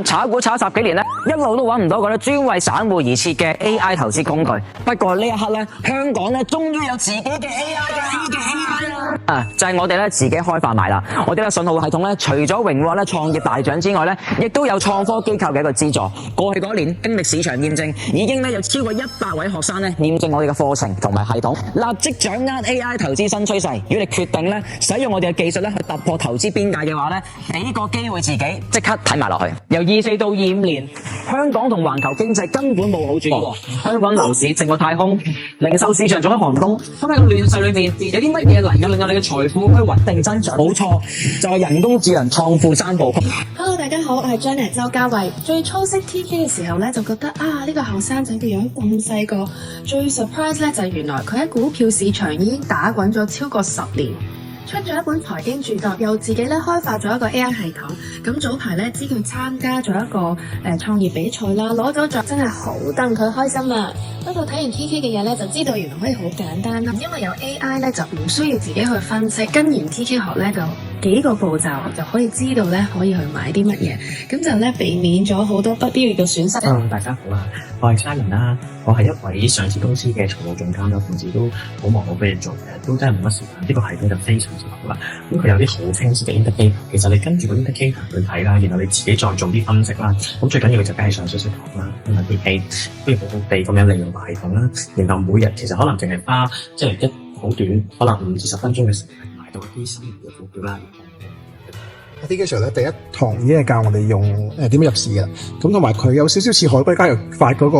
炒股炒咗10幾年咧，一路都揾唔到嗰啲專為散戶而設嘅 AI 投資工具。不過呢一刻咧，香港咧終於有自己嘅 AI 啦！就係我哋咧自己開發埋啦。我哋嘅信號系統咧，除咗榮獲咧創業大獎之外咧，亦都有創科機構嘅一個資助。過去嗰一年經歷市場驗證，已經咧有超過100位學生咧驗證我哋嘅課程同埋系統，立即掌握 AI 投資新趨勢。如果你決定咧使用我哋嘅技術咧去突破投資邊界嘅話咧，俾個機會自己即刻睇埋落去。由24到25年，香港同環球經濟根本冇好轉。香港樓市靜過太空，零售市場仲喺寒冬。咁喺個亂世裏面，有啲乜嘢能夠令我哋嘅財富可以穩定增長？冇錯，就係人工智能創富3部曲。Hello， 大家好，我係 Janet 周嘉慧。最初識 TK 嘅時候咧，就覺得呢個後生仔嘅樣咁細個。最 surprise 咧就係原來佢喺股票市場已經打滾咗超過10年。出咗一本財經著作，又自己咧開發咗一個 AI 系統。咁早排咧知佢參加咗一個創業比賽啦，攞咗獎，真係好戥佢開心啊！不過睇完 TK 嘅嘢咧，就知道原來可以好簡單啦。因為有 AI 咧，就唔需要自己去分析，跟完 TK 學咧就幾個步驟就可以知道咧可以去買啲乜嘢，咁就咧避免咗好多不必要嘅損失。大家好啊，我係 Simon 啦，我係一位上市公司嘅財務總監啦，平時都好忙好俾嘢做嘅，都真係冇乜時間。呢個系統就非常之好啦，咁佢有啲好清晰嘅 indicator， 其實你跟住個 indicator 去睇啦，然後你自己再做啲分析啦。咁最緊要嘅就梗係上少少堂啦，因為啲 A 不如好好地咁樣利用個系統啦，然後每日其實可能淨係花即係一好短，可能5至10分鐘嘅時間買到一啲新嘅股票啦。TK Sir 咧第一堂已經係教我哋用點樣入市嘅，咁同埋佢有少少似海龜交易法嗰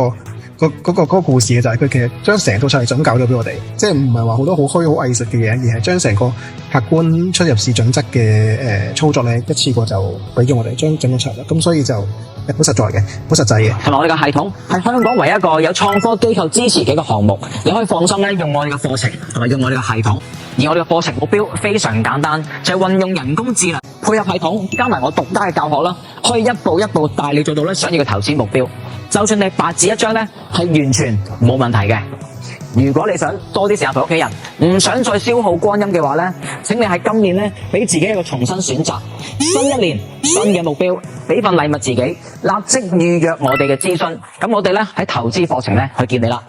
個故事嘅，就係佢其實將成套策略總教咗俾我哋，即係唔係話好多好虛好藝術嘅嘢，而係將成個客觀出入市準則嘅操作咧一次過就俾咗我哋將整個策略，咁所以就好實在嘅，好實際嘅。同埋我哋嘅系統係香港唯一一個有創科機構支持嘅一個項目，你可以放心咧用我哋嘅課程同埋用我哋嘅系統。而我哋嘅課程目標非常簡單，就係運用人工智能配合系統，加埋我獨家嘅教學啦，可以一步一步帶你做到咧想要嘅投資目標。就算你白紙一張咧，係完全冇問題嘅。如果你想多啲時間陪屋企人，唔想再消耗光陰嘅話咧，請你喺今年咧俾自己一個重新選擇，新一年新嘅目標，俾份禮物自己，立即預約我哋嘅諮詢。咁我哋咧喺投資課程咧去見你啦。